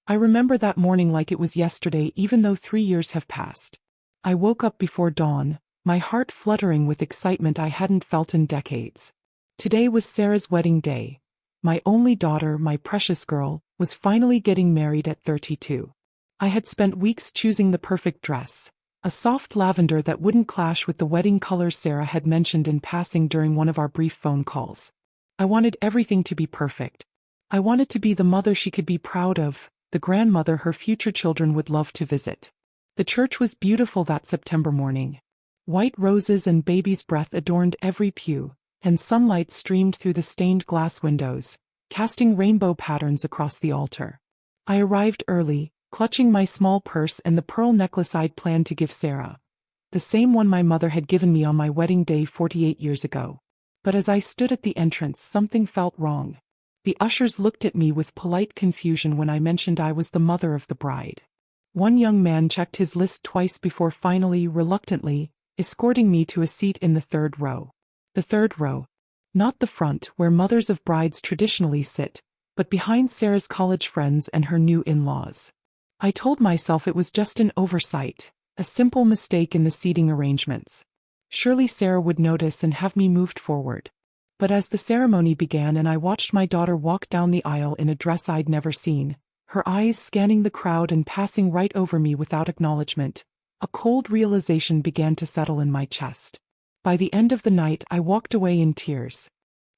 I remember that morning like it was yesterday, even though 3 years have passed. I woke up before dawn, my heart fluttering with excitement I hadn't felt in decades. Today was Sarah's wedding day. My only daughter, my precious girl, was finally getting married at 32. I had spent weeks choosing the perfect dress, a soft lavender that wouldn't clash with the wedding colors Sarah had mentioned in passing during one of our brief phone calls. I wanted everything to be perfect. I wanted to be the mother she could be proud of, the grandmother her future children would love to visit. The church was beautiful that September morning. White roses and baby's breath adorned every pew, and sunlight streamed through the stained glass windows, casting rainbow patterns across the altar. I arrived early, clutching my small purse and the pearl necklace I'd planned to give Sarah, the same one my mother had given me on my wedding day 48 years ago. But as I stood at the entrance, something felt wrong. The ushers looked at me with polite confusion when I mentioned I was the mother of the bride. One young man checked his list twice before finally, reluctantly, escorting me to a seat in the third row. The third row. Not the front, where mothers of brides traditionally sit, but behind Sarah's college friends and her new in-laws. I told myself it was just an oversight, a simple mistake in the seating arrangements. Surely Sarah would notice and have me moved forward. But as the ceremony began and I watched my daughter walk down the aisle in a dress I'd never seen, her eyes scanning the crowd and passing right over me without acknowledgement, a cold realization began to settle in my chest. By the end of the night, I walked away in tears.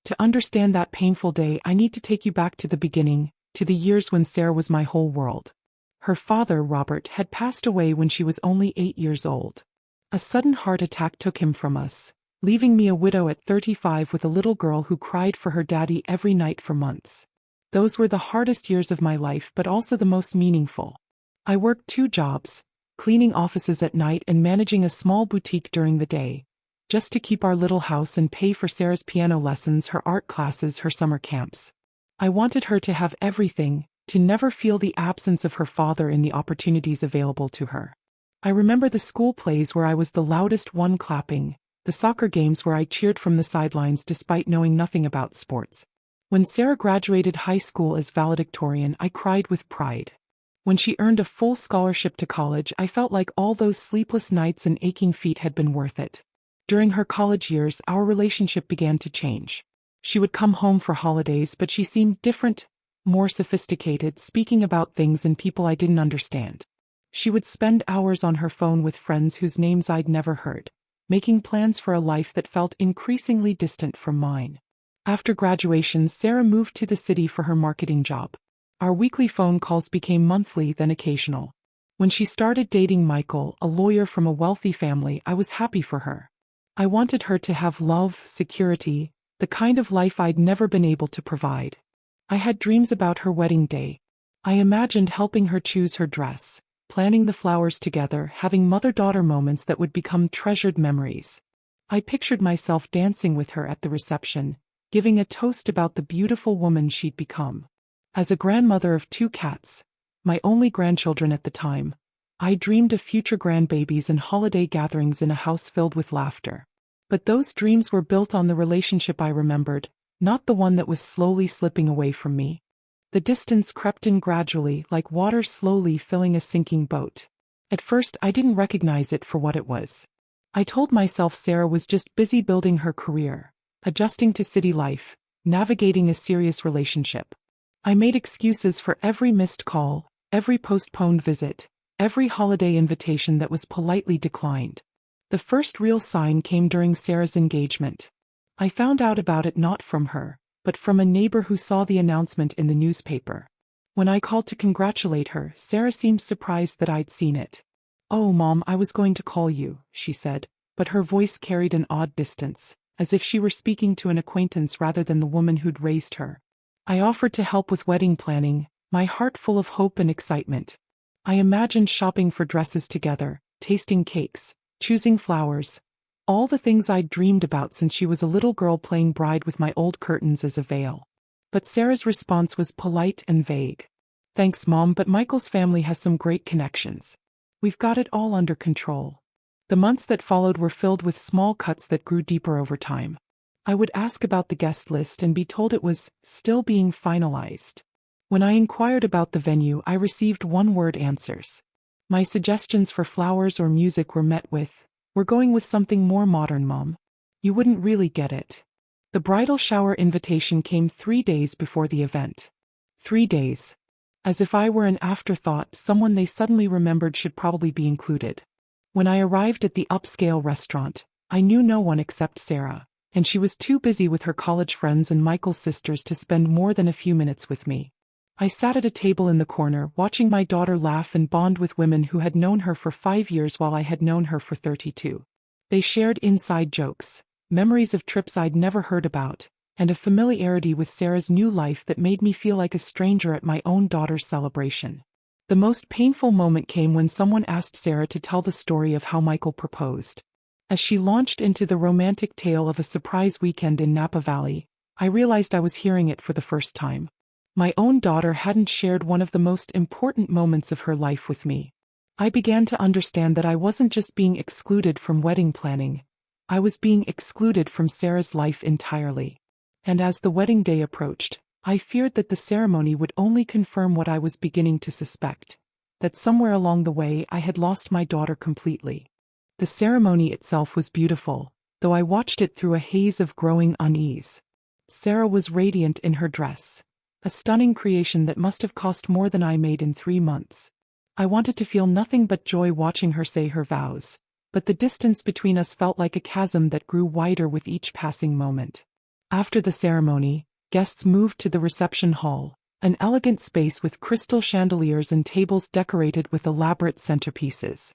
To understand that painful day, I need to take you back to the beginning, to the years when Sarah was my whole world. Her father, Robert, had passed away when she was only 8 years old. A sudden heart attack took him from us, leaving me a widow at 35 with a little girl who cried for her daddy every night for months. Those were the hardest years of my life, but also the most meaningful. I worked 2 jobs, cleaning offices at night and managing a small boutique during the day, just to keep our little house and pay for Sarah's piano lessons, her art classes, her summer camps. I wanted her to have everything, to never feel the absence of her father in the opportunities available to her. I remember the school plays where I was the loudest one clapping, the soccer games where I cheered from the sidelines despite knowing nothing about sports. When Sarah graduated high school as valedictorian, I cried with pride. When she earned a full scholarship to college, I felt like all those sleepless nights and aching feet had been worth it. During her college years, our relationship began to change. She would come home for holidays, but she seemed different, more sophisticated, speaking about things and people I didn't understand. She would spend hours on her phone with friends whose names I'd never heard, making plans for a life that felt increasingly distant from mine. After graduation, Sarah moved to the city for her marketing job. Our weekly phone calls became monthly, then occasional. When she started dating Michael, a lawyer from a wealthy family, I was happy for her. I wanted her to have love, security, the kind of life I'd never been able to provide. I had dreams about her wedding day. I imagined helping her choose her dress, planning the flowers together, having mother-daughter moments that would become treasured memories. I pictured myself dancing with her at the reception, giving a toast about the beautiful woman she'd become. As a grandmother of 2 cats, my only grandchildren at the time, I dreamed of future grandbabies and holiday gatherings in a house filled with laughter. But those dreams were built on the relationship I remembered, not the one that was slowly slipping away from me. The distance crept in gradually, like water slowly filling a sinking boat. At first, I didn't recognize it for what it was. I told myself Sarah was just busy building her career, adjusting to city life, navigating a serious relationship. I made excuses for every missed call, every postponed visit, every holiday invitation that was politely declined. The first real sign came during Sarah's engagement. I found out about it not from her, but from a neighbor who saw the announcement in the newspaper. When I called to congratulate her, Sarah seemed surprised that I'd seen it. "Oh, Mom, I was going to call you," she said, but her voice carried an odd distance, as if she were speaking to an acquaintance rather than the woman who'd raised her. I offered to help with wedding planning, my heart full of hope and excitement. I imagined shopping for dresses together, tasting cakes, choosing flowers, all the things I'd dreamed about since she was a little girl playing bride with my old curtains as a veil. But Sarah's response was polite and vague. "Thanks, Mom, but Michael's family has some great connections. We've got it all under control." The months that followed were filled with small cuts that grew deeper over time. I would ask about the guest list and be told it was still being finalized. When I inquired about the venue, I received one-word answers. My suggestions for flowers or music were met with, "We're going with something more modern, Mom. You wouldn't really get it." The bridal shower invitation came 3 days before the event. 3 days. As if I were an afterthought, someone they suddenly remembered should probably be included. When I arrived at the upscale restaurant, I knew no one except Sarah, and she was too busy with her college friends and Michael's sisters to spend more than a few minutes with me. I sat at a table in the corner, watching my daughter laugh and bond with women who had known her for 5 years while I had known her for 32. They shared inside jokes, memories of trips I'd never heard about, and a familiarity with Sarah's new life that made me feel like a stranger at my own daughter's celebration. The most painful moment came when someone asked Sarah to tell the story of how Michael proposed. As she launched into the romantic tale of a surprise weekend in Napa Valley, I realized I was hearing it for the first time. My own daughter hadn't shared one of the most important moments of her life with me. I began to understand that I wasn't just being excluded from wedding planning, I was being excluded from Sarah's life entirely. And as the wedding day approached, I feared that the ceremony would only confirm what I was beginning to suspect, that somewhere along the way I had lost my daughter completely. The ceremony itself was beautiful, though I watched it through a haze of growing unease. Sarah was radiant in her dress, a stunning creation that must have cost more than I made in 3 months. I wanted to feel nothing but joy watching her say her vows, but the distance between us felt like a chasm that grew wider with each passing moment. After the ceremony, guests moved to the reception hall, an elegant space with crystal chandeliers and tables decorated with elaborate centerpieces.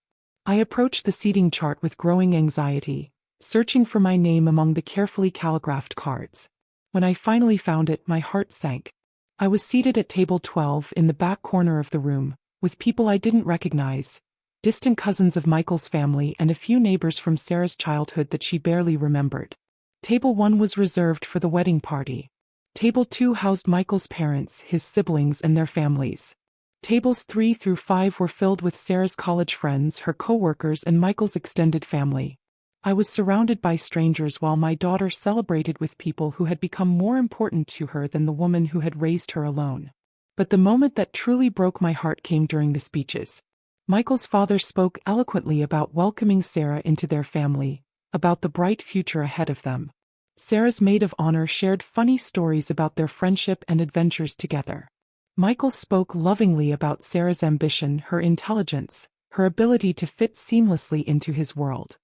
I approached the seating chart with growing anxiety, searching for my name among the carefully calligraphed cards. When I finally found it, my heart sank. I was seated at table 12 in the back corner of the room, with people I didn't recognize, distant cousins of Michael's family and a few neighbors from Sarah's childhood that she barely remembered. Table 1 was reserved for the wedding party. Table 2 housed Michael's parents, his siblings and their families. Tables 3 through 5 were filled with Sarah's college friends, her co-workers and Michael's extended family. I was surrounded by strangers while my daughter celebrated with people who had become more important to her than the woman who had raised her alone. But the moment that truly broke my heart came during the speeches. Michael's father spoke eloquently about welcoming Sarah into their family, about the bright future ahead of them. Sarah's maid of honor shared funny stories about their friendship and adventures together. Michael spoke lovingly about Sarah's ambition, her intelligence, her ability to fit seamlessly into his world.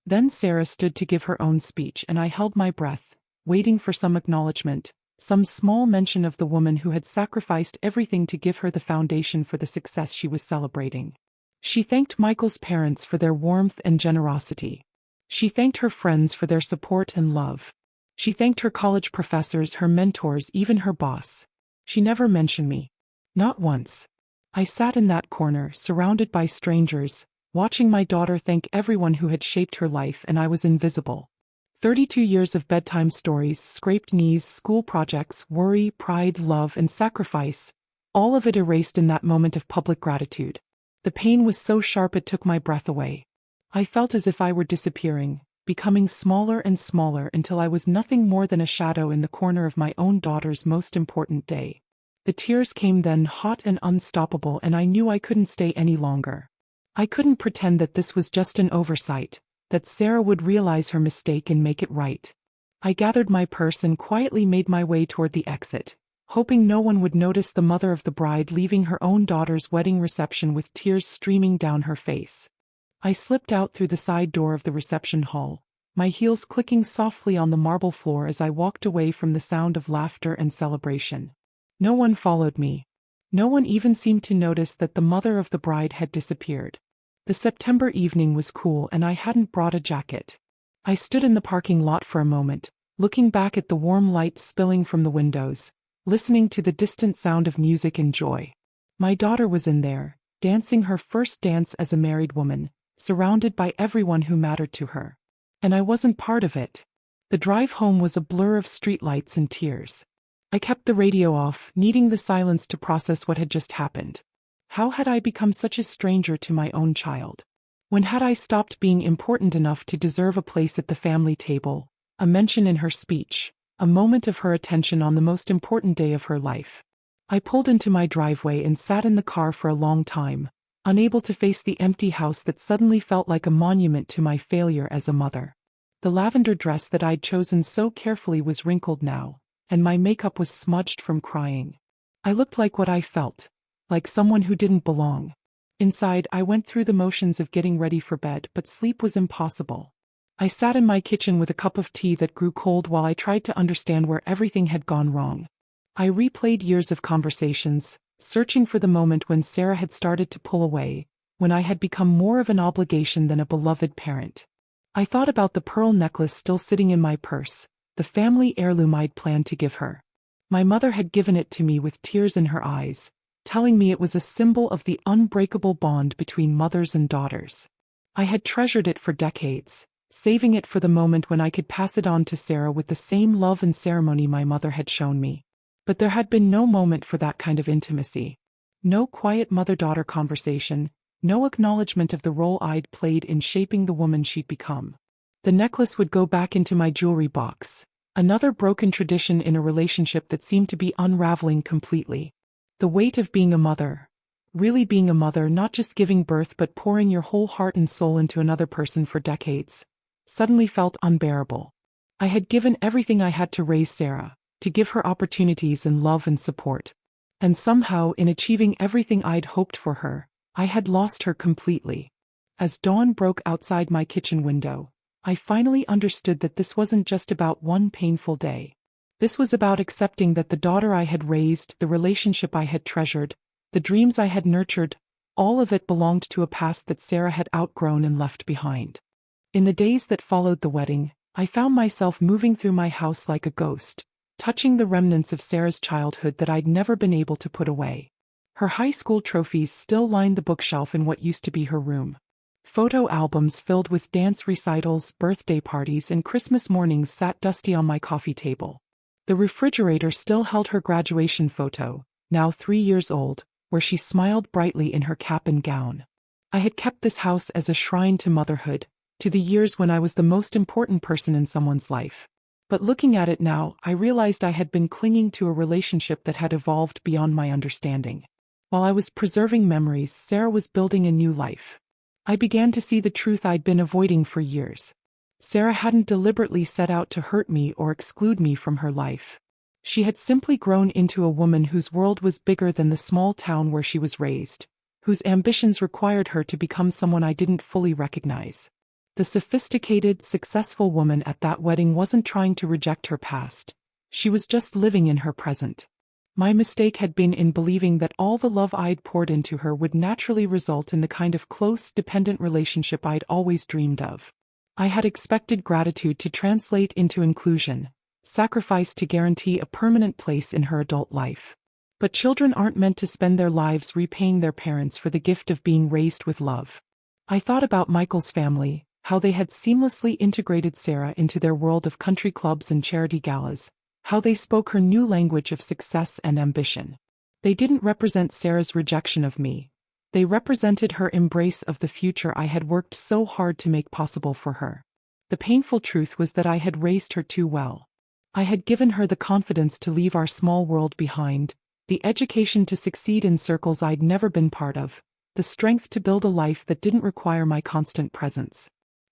Then Sarah stood to give her own speech and I held my breath, waiting for some acknowledgement, some small mention of the woman who had sacrificed everything to give her the foundation for the success she was celebrating. She thanked Michael's parents for their warmth and generosity. She thanked her friends for their support and love. She thanked her college professors, her mentors, even her boss. She never mentioned me. Not once. I sat in that corner, surrounded by strangers, watching my daughter thank everyone who had shaped her life, and I was invisible. 32 years of bedtime stories, scraped knees, school projects, worry, pride, love, and sacrifice, all of it erased in that moment of public gratitude. The pain was so sharp it took my breath away. I felt as if I were disappearing, becoming smaller and smaller until I was nothing more than a shadow in the corner of my own daughter's most important day. The tears came then, hot and unstoppable, and I knew I couldn't stay any longer. I couldn't pretend that this was just an oversight, that Sarah would realize her mistake and make it right. I gathered my purse and quietly made my way toward the exit, hoping no one would notice the mother of the bride leaving her own daughter's wedding reception with tears streaming down her face. I slipped out through the side door of the reception hall, my heels clicking softly on the marble floor as I walked away from the sound of laughter and celebration. No one followed me. No one even seemed to notice that the mother of the bride had disappeared. The September evening was cool and I hadn't brought a jacket. I stood in the parking lot for a moment, looking back at the warm light spilling from the windows, listening to the distant sound of music and joy. My daughter was in there, dancing her first dance as a married woman, surrounded by everyone who mattered to her. And I wasn't part of it. The drive home was a blur of streetlights and tears. I kept the radio off, needing the silence to process what had just happened. How had I become such a stranger to my own child? When had I stopped being important enough to deserve a place at the family table, a mention in her speech, a moment of her attention on the most important day of her life? I pulled into my driveway and sat in the car for a long time, unable to face the empty house that suddenly felt like a monument to my failure as a mother. The lavender dress that I'd chosen so carefully was wrinkled now, and my makeup was smudged from crying. I looked like what I felt, like someone who didn't belong. Inside, I went through the motions of getting ready for bed, but sleep was impossible. I sat in my kitchen with a cup of tea that grew cold while I tried to understand where everything had gone wrong. I replayed years of conversations, searching for the moment when Sarah had started to pull away, when I had become more of an obligation than a beloved parent. I thought about the pearl necklace still sitting in my purse, the family heirloom I'd planned to give her. My mother had given it to me with tears in her eyes, telling me it was a symbol of the unbreakable bond between mothers and daughters. I had treasured it for decades, saving it for the moment when I could pass it on to Sarah with the same love and ceremony my mother had shown me. But there had been no moment for that kind of intimacy. No quiet mother-daughter conversation, no acknowledgement of the role I'd played in shaping the woman she'd become. The necklace would go back into my jewelry box, another broken tradition in a relationship that seemed to be unraveling completely. The weight of being a mother, really being a mother, not just giving birth but pouring your whole heart and soul into another person for decades, suddenly felt unbearable. I had given everything I had to raise Sarah, to give her opportunities and love and support. And somehow, in achieving everything I'd hoped for her, I had lost her completely. As dawn broke outside my kitchen window, I finally understood that this wasn't just about one painful day. This was about accepting that the daughter I had raised, the relationship I had treasured, the dreams I had nurtured, all of it belonged to a past that Sarah had outgrown and left behind. In the days that followed the wedding, I found myself moving through my house like a ghost, touching the remnants of Sarah's childhood that I'd never been able to put away. Her high school trophies still lined the bookshelf in what used to be her room. Photo albums filled with dance recitals, birthday parties, and Christmas mornings sat dusty on my coffee table. The refrigerator still held her graduation photo, now 3 years old, where she smiled brightly in her cap and gown. I had kept this house as a shrine to motherhood, to the years when I was the most important person in someone's life. But looking at it now, I realized I had been clinging to a relationship that had evolved beyond my understanding. While I was preserving memories, Sarah was building a new life. I began to see the truth I'd been avoiding for years. Sarah hadn't deliberately set out to hurt me or exclude me from her life. She had simply grown into a woman whose world was bigger than the small town where she was raised, whose ambitions required her to become someone I didn't fully recognize. The sophisticated, successful woman at that wedding wasn't trying to reject her past. She was just living in her present. My mistake had been in believing that all the love I'd poured into her would naturally result in the kind of close, dependent relationship I'd always dreamed of. I had expected gratitude to translate into inclusion, sacrifice to guarantee a permanent place in her adult life. But children aren't meant to spend their lives repaying their parents for the gift of being raised with love. I thought about Michael's family, how they had seamlessly integrated Sarah into their world of country clubs and charity galas, how they spoke her new language of success and ambition. They didn't represent Sarah's rejection of me. They represented her embrace of the future I had worked so hard to make possible for her. The painful truth was that I had raised her too well. I had given her the confidence to leave our small world behind, the education to succeed in circles I'd never been part of, the strength to build a life that didn't require my constant presence.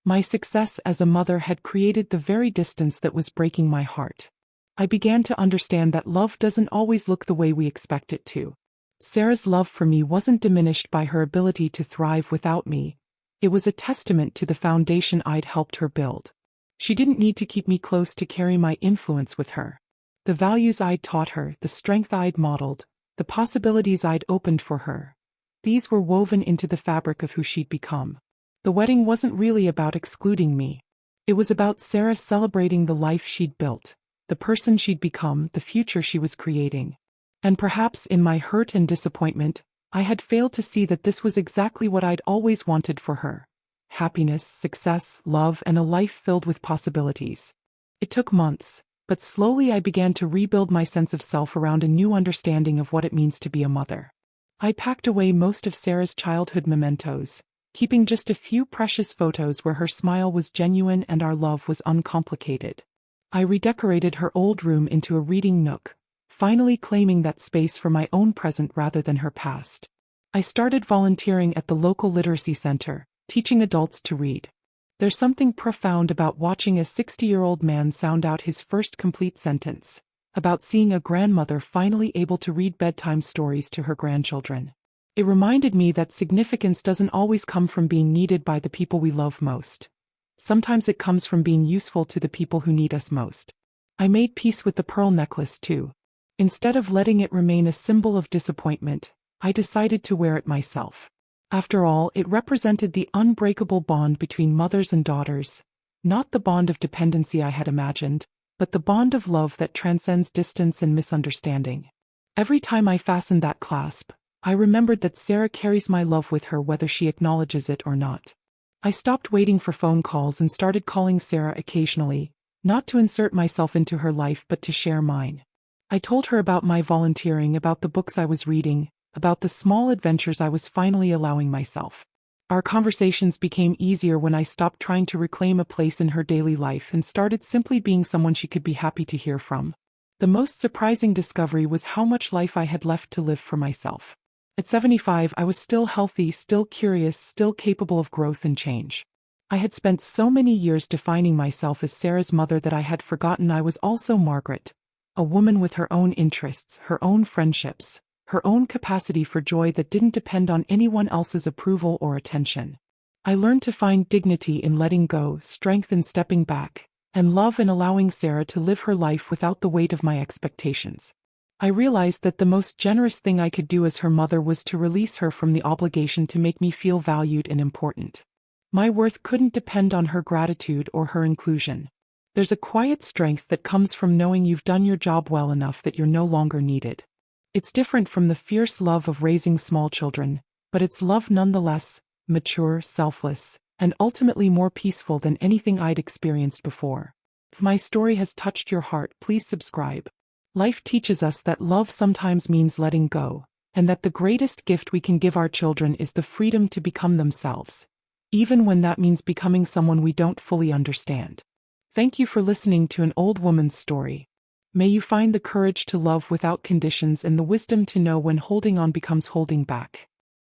My success as a mother had created the very distance that was breaking my heart. I began to understand that love doesn't always look the way we expect it to. Sarah's love for me wasn't diminished by her ability to thrive without me. It was a testament to the foundation I'd helped her build. She didn't need to keep me close to carry my influence with her. The values I'd taught her, the strength I'd modeled, the possibilities I'd opened for her, these were woven into the fabric of who she'd become. The wedding wasn't really about excluding me. It was about Sarah celebrating the life she'd built, the person she'd become, the future she was creating. And perhaps in my hurt and disappointment, I had failed to see that this was exactly what I'd always wanted for her. Happiness, success, love, and a life filled with possibilities. It took months, but slowly I began to rebuild my sense of self around a new understanding of what it means to be a mother. I packed away most of Sarah's childhood mementos, keeping just a few precious photos where her smile was genuine and our love was uncomplicated. I redecorated her old room into a reading nook, finally claiming that space for my own present rather than her past. I started volunteering at the local literacy center, teaching adults to read. There's something profound about watching a 60-year-old man sound out his first complete sentence, about seeing a grandmother finally able to read bedtime stories to her grandchildren. It reminded me that significance doesn't always come from being needed by the people we love most. Sometimes it comes from being useful to the people who need us most. I made peace with the pearl necklace too. Instead of letting it remain a symbol of disappointment, I decided to wear it myself. After all, it represented the unbreakable bond between mothers and daughters, not the bond of dependency I had imagined, but the bond of love that transcends distance and misunderstanding. Every time I fastened that clasp, I remembered that Sarah carries my love with her whether she acknowledges it or not. I stopped waiting for phone calls and started calling Sarah occasionally, not to insert myself into her life but to share mine. I told her about my volunteering, about the books I was reading, about the small adventures I was finally allowing myself. Our conversations became easier when I stopped trying to reclaim a place in her daily life and started simply being someone she could be happy to hear from. The most surprising discovery was how much life I had left to live for myself. At 75, I was still healthy, still curious, still capable of growth and change. I had spent so many years defining myself as Sarah's mother that I had forgotten I was also Margaret, a woman with her own interests, her own friendships, her own capacity for joy that didn't depend on anyone else's approval or attention. I learned to find dignity in letting go, strength in stepping back, and love in allowing Sarah to live her life without the weight of my expectations. I realized that the most generous thing I could do as her mother was to release her from the obligation to make me feel valued and important. My worth couldn't depend on her gratitude or her inclusion. There's a quiet strength that comes from knowing you've done your job well enough that you're no longer needed. It's different from the fierce love of raising small children, but it's love nonetheless, mature, selfless, and ultimately more peaceful than anything I'd experienced before. If my story has touched your heart, please subscribe. Life teaches us that love sometimes means letting go, and that the greatest gift we can give our children is the freedom to become themselves, even when that means becoming someone we don't fully understand. Thank you for listening to an old woman's story. May you find the courage to love without conditions and the wisdom to know when holding on becomes holding back.